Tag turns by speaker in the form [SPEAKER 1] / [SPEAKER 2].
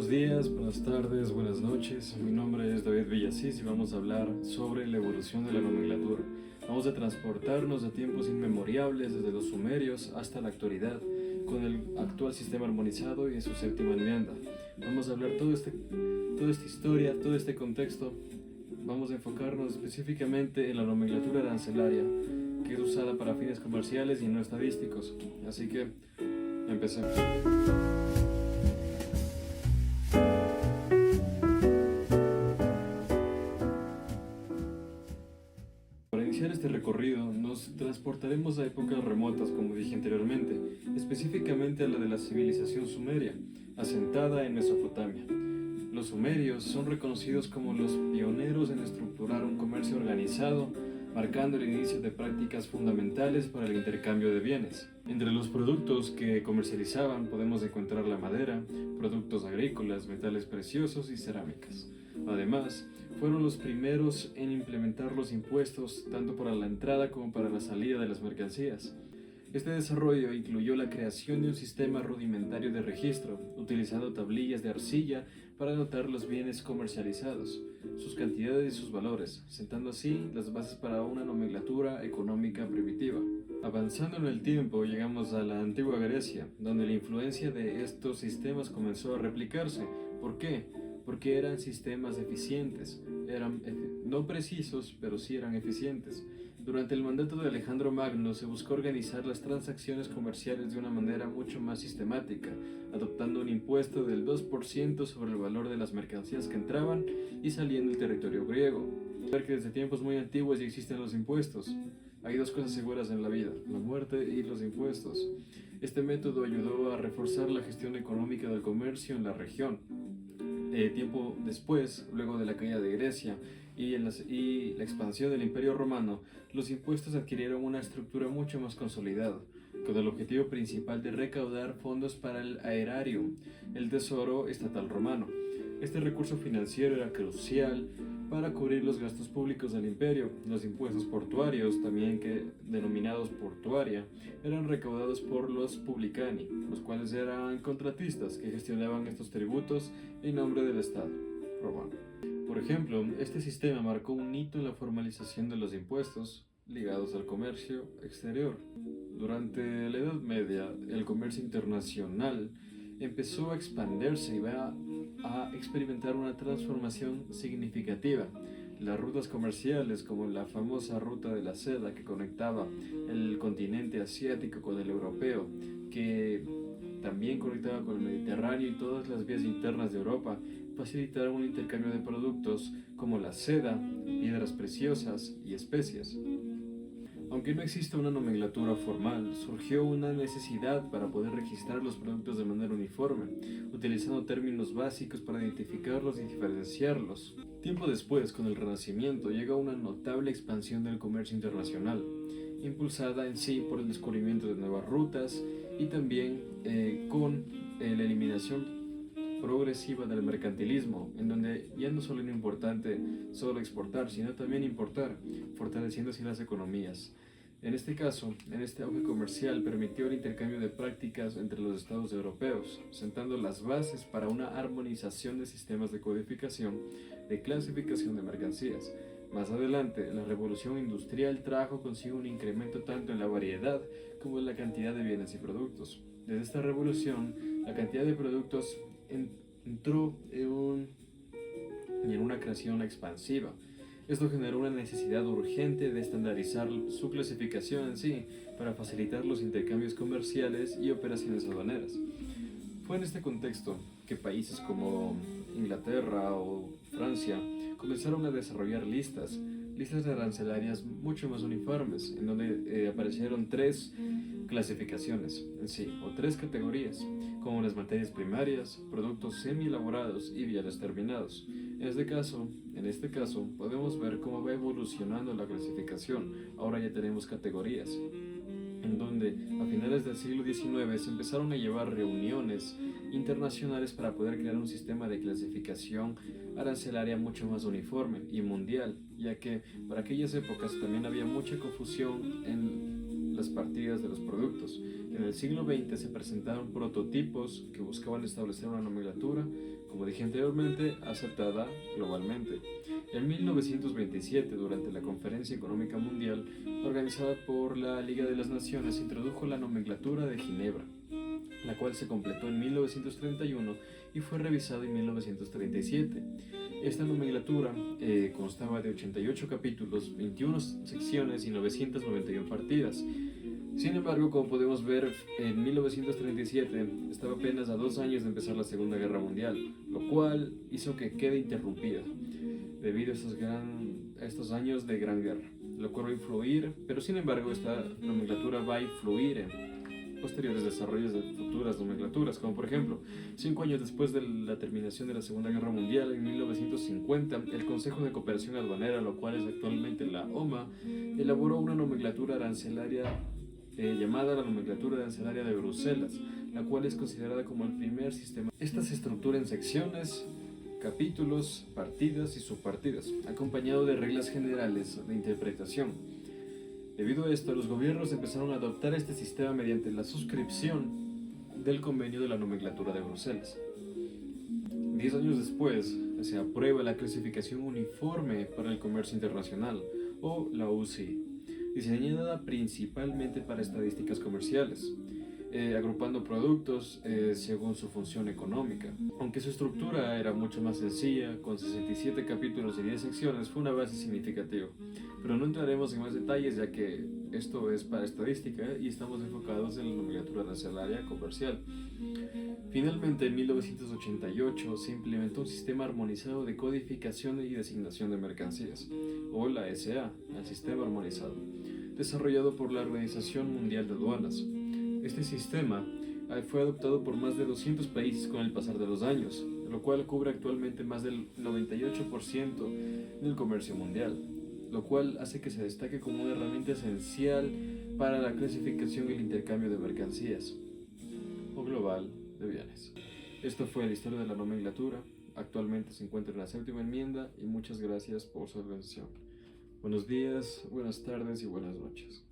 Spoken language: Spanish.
[SPEAKER 1] Buenos días, buenas tardes, buenas noches. Mi nombre es David Villasís y vamos a hablar sobre la evolución de la nomenclatura. Vamos a transportarnos a tiempos inmemorables desde los sumerios hasta la actualidad con el actual sistema armonizado y su séptima enmienda. Vamos a hablar toda esta historia, todo este contexto. Vamos a enfocarnos específicamente en la nomenclatura arancelaria, que es usada para fines comerciales y no estadísticos. Así que empecemos. Para iniciar este recorrido, nos transportaremos a épocas remotas, como dije anteriormente, específicamente a la de la civilización sumeria, asentada en Mesopotamia. Los sumerios son reconocidos como los pioneros en estructurar un comercio organizado, marcando el inicio de prácticas fundamentales para el intercambio de bienes. Entre los productos que comercializaban podemos encontrar la madera, productos agrícolas, metales preciosos y cerámicas. Además, fueron los primeros en implementar los impuestos tanto para la entrada como para la salida de las mercancías. Este desarrollo incluyó la creación de un sistema rudimentario de registro, utilizando tablillas de arcilla para anotar los bienes comercializados, sus cantidades y sus valores, sentando así las bases para una nomenclatura económica primitiva. Avanzando en el tiempo, llegamos a la antigua Grecia, donde la influencia de estos sistemas comenzó a replicarse. ¿Por qué? Porque eran sistemas eficientes, eran no precisos, pero sí eran eficientes. Durante el mandato de Alejandro Magno se buscó organizar las transacciones comerciales de una manera mucho más sistemática, adoptando un impuesto del 2% sobre el valor de las mercancías que entraban y salían del territorio griego. Ver que desde tiempos muy antiguos ya existen los impuestos. Hay dos cosas seguras en la vida, la muerte y los impuestos. Este método ayudó a reforzar la gestión económica del comercio en la región. Tiempo después, luego de la caída de Grecia y la expansión del Imperio Romano, los impuestos adquirieron una estructura mucho más consolidada, con el objetivo principal de recaudar fondos para el aerarium, el tesoro estatal romano. Este recurso financiero era crucial para cubrir los gastos públicos del imperio. Los impuestos portuarios, también denominados portuaria, eran recaudados por los publicani, los cuales eran contratistas que gestionaban estos tributos en nombre del Estado romano. Por ejemplo, este sistema marcó un hito en la formalización de los impuestos ligados al comercio exterior. Durante la Edad Media, el comercio internacional empezó a expandirse y va a experimentar una transformación significativa. Las rutas comerciales, como la famosa ruta de la seda que conectaba el continente asiático con el europeo, que también conectaba con el Mediterráneo y todas las vías internas de Europa, facilitaron un intercambio de productos como la seda, piedras preciosas y especias. Aunque no existe una nomenclatura formal, surgió una necesidad para poder registrar los productos de manera uniforme, utilizando términos básicos para identificarlos y diferenciarlos. Tiempo después, con el Renacimiento, llega una notable expansión del comercio internacional, impulsada en sí por el descubrimiento de nuevas rutas y también con la eliminación progresiva del mercantilismo, en donde ya no solo era importante solo exportar, sino también importar, fortaleciendo así las economías. En este caso, en este auge comercial permitió el intercambio de prácticas entre los estados europeos, sentando las bases para una armonización de sistemas de codificación, de clasificación de mercancías. Más adelante, la revolución industrial trajo consigo un incremento tanto en la variedad como en la cantidad de bienes y productos. Desde esta revolución, la cantidad de productos entró en una creación expansiva. Esto generó una necesidad urgente de estandarizar su clasificación en sí para facilitar los intercambios comerciales y operaciones aduaneras. Fue en este contexto que países como Inglaterra o Francia comenzaron a desarrollar listas arancelarias mucho más uniformes, en donde aparecieron tres clasificaciones en sí, o tres categorías, como las materias primarias, productos semi-elaborados y bienes terminados. En este caso, podemos ver cómo va evolucionando la clasificación. Ahora ya tenemos categorías, en donde a finales del siglo XIX se empezaron a llevar reuniones internacionales para poder crear un sistema de clasificación arancelaria mucho más uniforme y mundial, ya que para aquellas épocas también había mucha confusión las partidas de los productos. En el siglo XX se presentaron prototipos que buscaban establecer una nomenclatura, como dije anteriormente, aceptada globalmente. En 1927, durante la Conferencia Económica Mundial, organizada por la Liga de las Naciones, se introdujo la nomenclatura de Ginebra, la cual se completó en 1931 y fue revisada en 1937. Esta nomenclatura constaba de 88 capítulos, 21 secciones y 991 partidas. Sin embargo, como podemos ver, en 1937 estaba apenas a 2 años de empezar la Segunda Guerra Mundial, lo cual hizo que quede interrumpida debido a estos años de gran guerra, lo cual va a influir, pero sin embargo esta nomenclatura va a influir en posteriores desarrollos de futuras nomenclaturas, como por ejemplo, 5 años después de la terminación de la Segunda Guerra Mundial, en 1950, el Consejo de Cooperación Aduanera, lo cual es actualmente la OMA, elaboró una nomenclatura arancelaria llamada la nomenclatura arancelaria de Bruselas, la cual es considerada como el primer sistema. Esta se estructura en secciones, capítulos, partidas y subpartidas, acompañado de reglas generales de interpretación. Debido a esto, los gobiernos empezaron a adoptar este sistema mediante la suscripción del convenio de la nomenclatura de Bruselas. 10 años después, se aprueba la clasificación uniforme para el comercio internacional, o la UCI, diseñada principalmente para estadísticas comerciales, agrupando productos según su función económica. Aunque su estructura era mucho más sencilla, con 67 capítulos y 10 secciones, fue una base significativa. Pero no entraremos en más detalles, ya que esto es para estadística y estamos enfocados en la nomenclatura arancelaria comercial. Finalmente, en 1988 se implementó un sistema armonizado de codificación y designación de mercancías, o la SA, el Sistema Armonizado, desarrollado por la Organización Mundial de Aduanas. Este sistema fue adoptado por más de 200 países con el pasar de los años, lo cual cubre actualmente más del 98% del comercio mundial, lo cual hace que se destaque como una herramienta esencial para la clasificación y el intercambio de mercancías, o global de bienes. Esto fue la historia de la nomenclatura. Actualmente se encuentra en la 7ª enmienda y muchas gracias por su atención. Buenos días, buenas tardes y buenas noches.